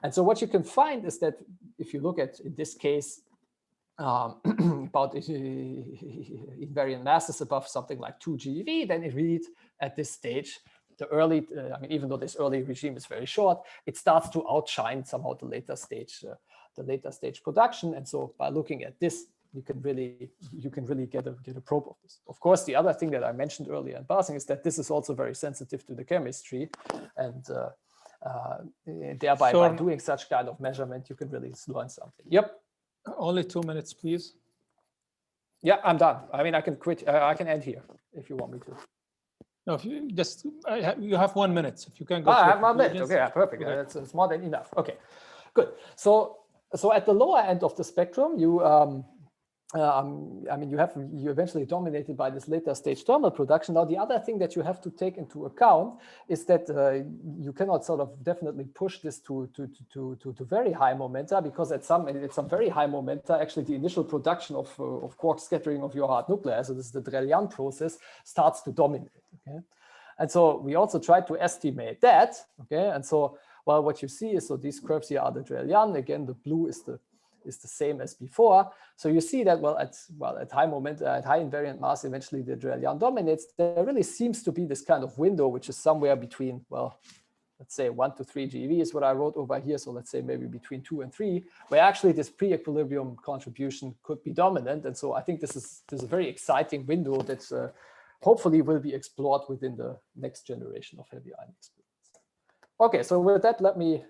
And so what you can find is that if you look at, in this case, about invariant masses above something like 2 GeV, then it reads at this stage, the early, I mean, even though this early regime is very short, it starts to outshine somehow the later stage production. And so by looking at this, you can really get a probe of this. Of course, the other thing that I mentioned earlier in passing is that this is also very sensitive to the chemistry, and thereby by doing such kind of measurement, you can really learn something. Yep. Only 2 minutes, please. Yeah, I'm done. I mean, I can quit. I can end here if you want me to. No, if you just you have 1 minute. If you can go. I have 1 minute. Okay, perfect. It's more than enough. Okay. Good. So at the lower end of the spectrum, you I mean, you eventually dominated by this later stage thermal production. Now, the other thing that you have to take into account is that you cannot sort of definitely push this to very high momenta, because at some very high momenta, actually the initial production of quark scattering of your hard nuclei, so this is the Drell-Yan process, starts to dominate. Okay, and so we also tried to estimate that. Okay, and so well, what you see is, so these curves here are the Drell-Yan. Again, the blue is the same as before. So you see that, at high moment, at high invariant mass, eventually the Drell-Yan dominates. There really seems to be this kind of window, which is somewhere between, well, let's say 1 to 3 GeV is what I wrote over here. So let's say maybe between 2 and 3, where actually this pre-equilibrium contribution could be dominant. And so I think this is a very exciting window that hopefully will be explored within the next generation of heavy ion experiments. Okay, so with that, let me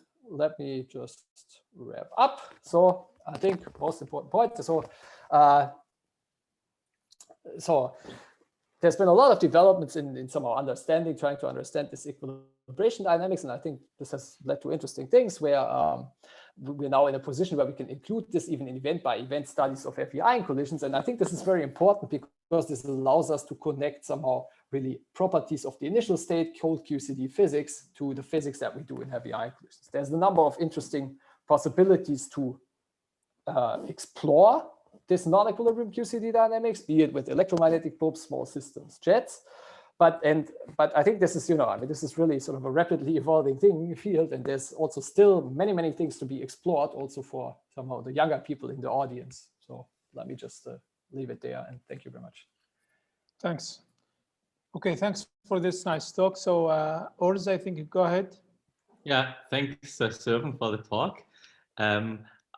just wrap up. So I think most important point. So there's been a lot of developments in somehow trying to understand this equilibration dynamics, and I think this has led to interesting things where we're now in a position where we can include this even in event-by-event studies of heavy ion collisions. And I think this is very important because this allows us to connect somehow really properties of the initial state, cold QCD physics, to the physics that we do in heavy ion collisions. There's a number of interesting possibilities to explore this non-equilibrium QCD dynamics, be it with electromagnetic probes, small systems, jets. But I think this is, this is really sort of a rapidly evolving field, and there's also still many things to be explored also for somehow the younger people in the audience. So let me just leave it there, and thank you very much. Thanks. Okay, thanks for this nice talk. So Urs, I think you go ahead. Yeah, thanks, Sören, for the talk.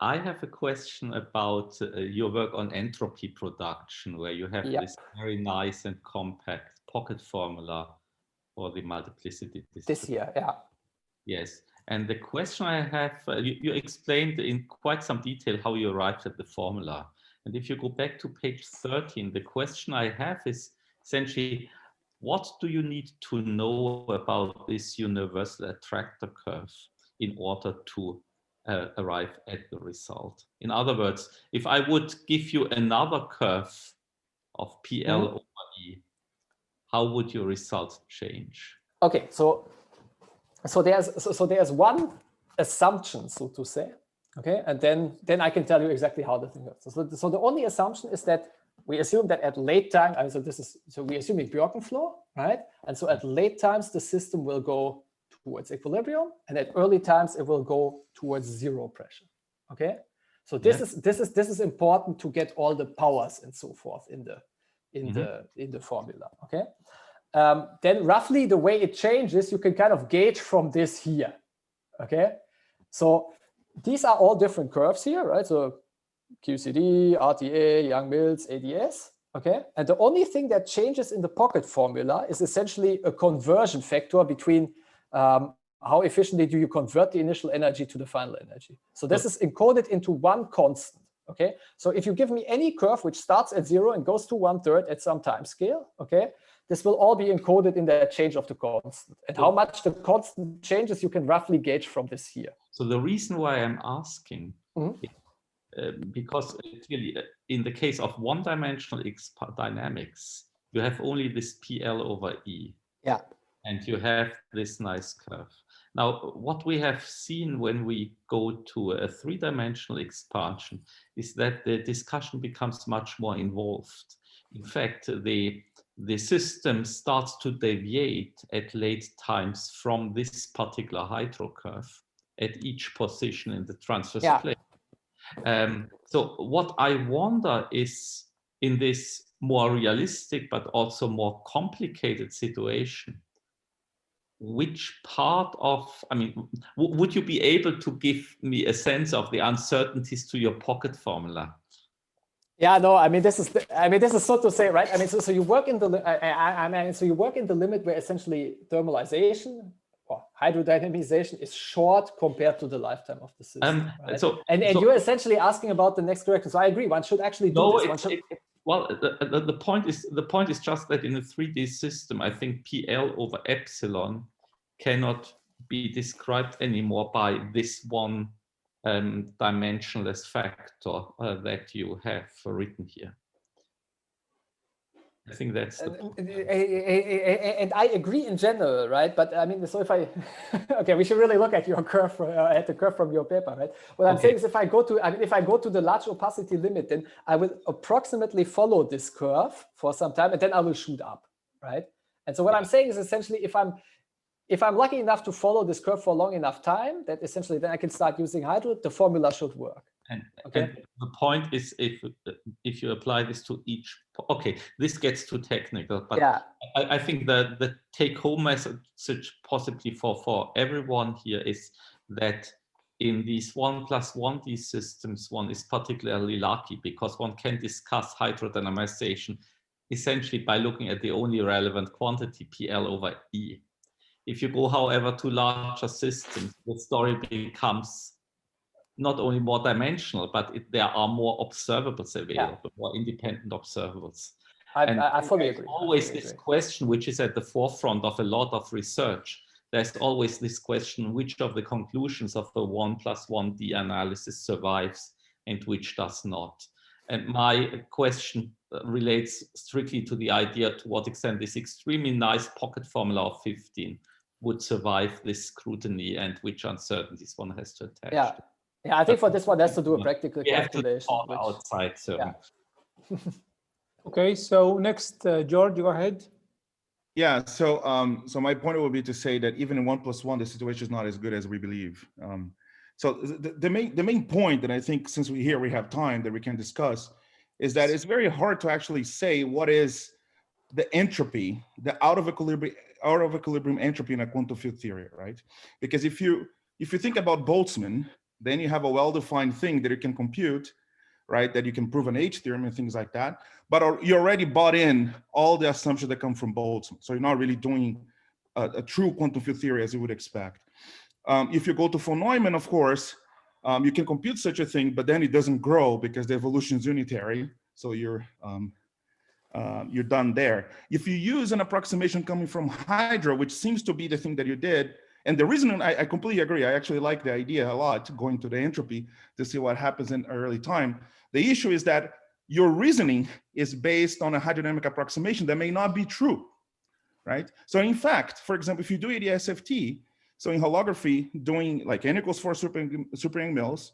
I have a question about your work on entropy production, where you have this very nice and compact pocket formula for the multiplicity distribution. This year, yeah. Yes, and the question I have, you explained in quite some detail how you arrived at the formula. And if you go back to page 13, the question I have is essentially, what do you need to know about this universal attractor curve in order to arrive at the result? In other words, if I would give you another curve of PL over E, how would your result change? Okay, so there's one assumption, so to say, okay, and then I can tell you exactly how the thing works. So the only assumption is that we assume that at late time, so we assume a Bjorken flow, right? And so at late times the system will go towards equilibrium, and at early times it will go towards zero pressure. Okay, so this is important to get all the powers and so forth in the formula. Okay, then roughly the way it changes, you can kind of gauge from this here. Okay, so these are all different curves here, right? So QCD, RTA, Young-Mills, ADS. Okay, and the only thing that changes in the pocket formula is essentially a conversion factor between how efficiently do you convert the initial energy to the final energy. So this is encoded into one constant. Okay, so if you give me any curve which starts at 0 and goes to 1/3 at some time scale, okay, this will all be encoded in the change of the constant. And how much the constant changes, you can roughly gauge from this here. So the reason why I'm asking, because really, in the case of one-dimensional dynamics, you have only this PL over E. Yeah. And you have this nice curve. Now, what we have seen when we go to a three-dimensional expansion is that the discussion becomes much more involved. In fact, the system starts to deviate at late times from this particular hydro curve at each position in the transverse plane. So what I wonder is, in this more realistic but also more complicated situation, which part of, would you be able to give me a sense of the uncertainties to your pocket formula? Yeah, no, this is so to say, right? So you work in the, so you work in the limit where essentially thermalization or hydrodynamization is short compared to the lifetime of the system. Right? And you're essentially asking about the next direction. So I agree, one should actually do this. Well, the point is just that in a 3D system, I think PL over epsilon cannot be described anymore by this one dimensionless factor that you have written here. I think that's the point. And I agree in general, right? But I mean, so if I, okay, we should really look at your curve, at the curve from your paper, right? What I'm saying is, if I go to, I mean, if I go to the large opacity limit, then I will approximately follow this curve for some time, and then I will shoot up, right? And so what I'm saying is essentially, if I'm lucky enough to follow this curve for long enough time, that essentially then I can start using hydro, the formula should work. And the point is, if you apply this to each, okay, this gets too technical, but yeah. I think that the take-home message possibly for everyone here is that in these 1+1D systems, one is particularly lucky because one can discuss hydrodynamization essentially by looking at the only relevant quantity, PL over E. If you go, however, to larger systems, the story becomes not only more dimensional, but there are more observables available, more independent observables. I fully agree. Always this question, which is at the forefront of a lot of research. There's always this question, which of the conclusions of the 1+1D analysis survives and which does not. And my question relates strictly to the idea to what extent this extremely nice pocket formula of 15 would survive this scrutiny and which uncertainties one has to attach. Yeah. Yeah, I think for this one, has to do a practical calculation. Which, outside, so. Yeah. Okay, so next, George, go ahead. Yeah, so so my point would be to say that even in 1+1, the situation is not as good as we believe. So the main point that I think, since we have time that we can discuss, is that it's very hard to actually say what is the entropy, the out of equilibrium entropy in a quantum field theory, right? Because if you think about Boltzmann, then you have a well-defined thing that you can compute, right? That you can prove an H theorem and things like that. But you already bought in all the assumptions that come from Boltzmann. So you're not really doing a true quantum field theory as you would expect. If you go to von Neumann, of course, you can compute such a thing, but then it doesn't grow because the evolution is unitary. So you're done there. If you use an approximation coming from hydro, which seems to be the thing that you did, and the reason I completely agree, I actually like the idea a lot, going to the entropy to see what happens in early time. The issue is that your reasoning is based on a hydrodynamic approximation that may not be true, right? So in fact, for example, if you do ADS-FT, so in holography, doing like n=4 super Mills,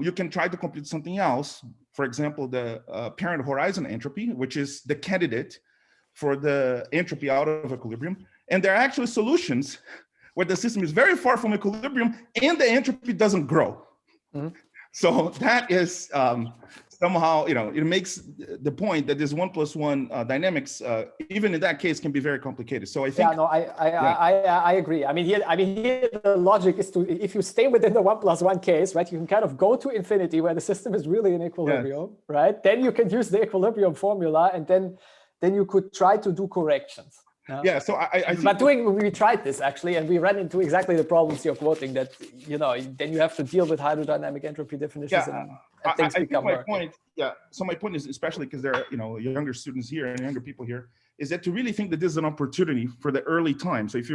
you can try to compute something else. For example, the parent horizon entropy, which is the candidate for the entropy out of equilibrium. And there are actually solutions where the system is very far from equilibrium and the entropy doesn't grow. Mm-hmm. So that is somehow, it makes the point that this 1+1 dynamics, even in that case, can be very complicated. So I think. Yeah, no, I agree. I mean, here the logic is to, if you stay within the 1+1 case, right, you can kind of go to infinity where the system is really in equilibrium, right? Then you can use the equilibrium formula, and then you could try to do corrections. Yeah, so I think we tried this actually, and we ran into exactly the problems you're quoting, that then you have to deal with hydrodynamic entropy definitions, and things become work. So my point is, especially because there are younger students here and younger people here, is that to really think that this is an opportunity for the early time. So if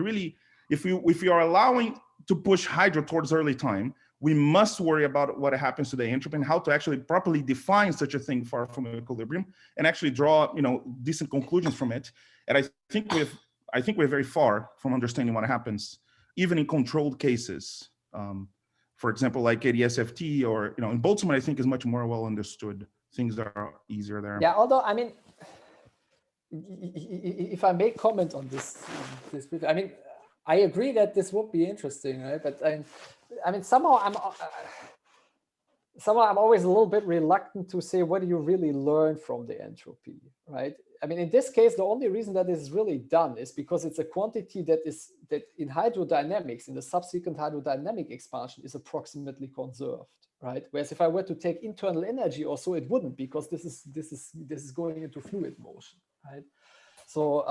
you are allowing to push hydro towards early time, we must worry about what happens to the entropy and how to actually properly define such a thing far from equilibrium and actually draw decent conclusions from it. And I think we're very far from understanding what happens, even in controlled cases. For example, like ADS-FT, or in Boltzmann, I think is much more well understood. Things are easier there. Yeah, although I mean, if I may comment on this, I mean, I agree that this would be interesting, right? But I mean, somehow I'm always a little bit reluctant to say, what do you really learn from the entropy, right? I mean, in this case, the only reason that is really done is because it's a quantity that in hydrodynamics, in the subsequent hydrodynamic expansion, is approximately conserved, right? Whereas if I were to take internal energy or so, it wouldn't, because this is going into fluid motion, right? So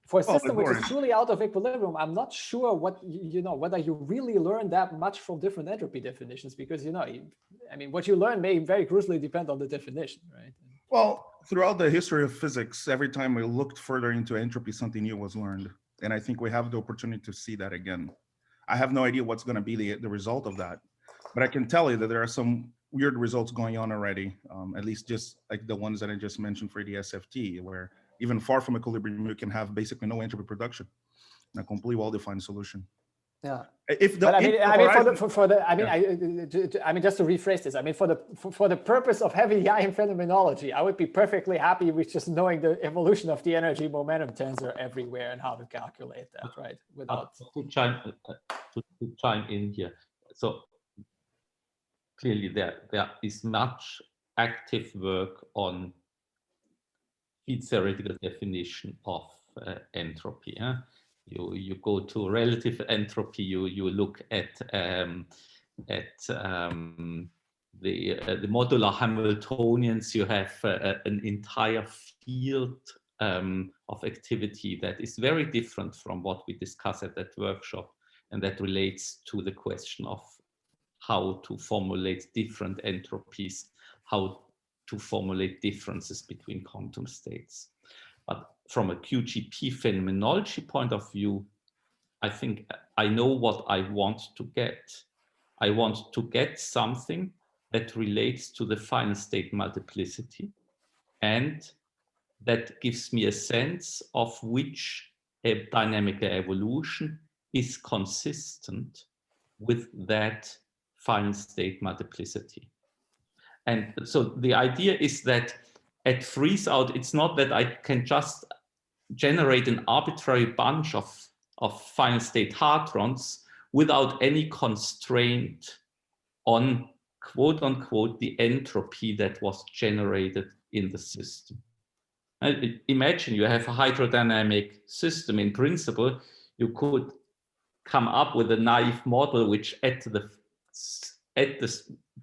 for a system which is truly out of equilibrium, I'm not sure what whether you really learn that much from different entropy definitions, because I mean, what you learn may very crucially depend on the definition, right? Well, throughout the history of physics, every time we looked further into entropy, something new was learned, and I think we have the opportunity to see that again. I have no idea what's going to be the result of that, but I can tell you that there are some weird results going on already, at least just like the ones that I just mentioned for the SFT, where even far from equilibrium, you can have basically no entropy production in a completely well-defined solution. Yeah. If the, But I mean, just to rephrase this, I mean, for the purpose of heavy ion phenomenology, I would be perfectly happy with just knowing the evolution of the energy momentum tensor everywhere and how to calculate that, right? Without to chime in here. So clearly, there is much active work on field theoretical definition of entropy. Huh? You go to relative entropy. You look at the modular Hamiltonians. You have an entire field of activity that is very different from what we discussed at that workshop, and that relates to the question of how to formulate different entropies, how to formulate differences between quantum states. But from a QGP phenomenology point of view, I think I know what I want to get. I want to get something that relates to the final state multiplicity, and that gives me a sense of which a dynamical evolution is consistent with that final state multiplicity. And so the idea is that at freeze out, it's not that I can just generate an arbitrary bunch of final state hadrons without any constraint on, quote unquote, the entropy that was generated in the system. And imagine you have a hydrodynamic system. In principle, you could come up with a naive model which at the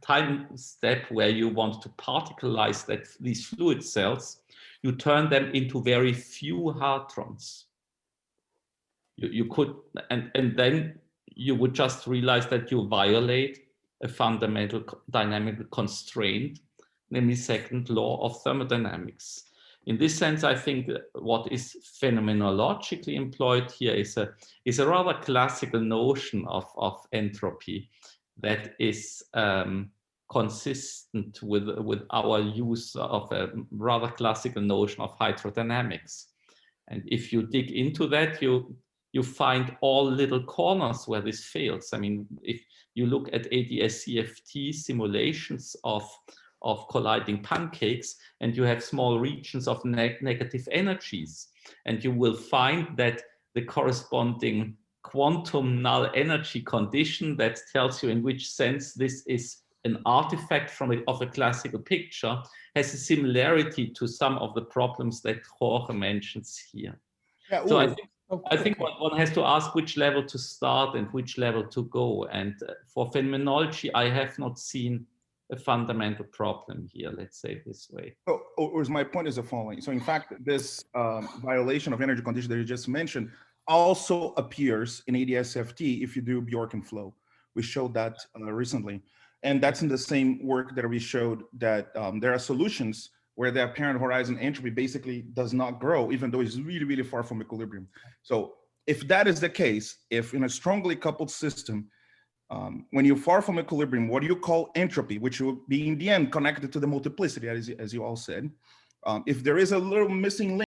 time step where you want to particleize these fluid cells, you turn them into very few hadrons. You could, and then you would just realize that you violate a fundamental dynamic constraint, namely second law of thermodynamics. In this sense, I think what is phenomenologically employed here is a rather classical notion of entropy that is consistent with our use of a rather classical notion of hydrodynamics. And if you dig into that, you find all little corners where this fails. I mean, if you look at ADS-CFT simulations of colliding pancakes, and you have small regions of negative energies, and you will find that the corresponding quantum null energy condition that tells you in which sense this is an artifact of a classical picture has a similarity to some of the problems that Jorge mentions here. Yeah, so I think one has to ask which level to start and which level to go. And for phenomenology, I have not seen a fundamental problem here, let's say it this way. My point is the following. So in fact, this violation of energy condition that you just mentioned also appears in ADS-FT if you do Bjork and flow. We showed that recently. And that's in the same work that we showed that there are solutions where the apparent horizon entropy basically does not grow, even though it's really, really far from equilibrium. So if that is the case, if in a strongly coupled system, when you're far from equilibrium, what do you call entropy, which will be in the end connected to the multiplicity, as you all said. If there is a little missing link,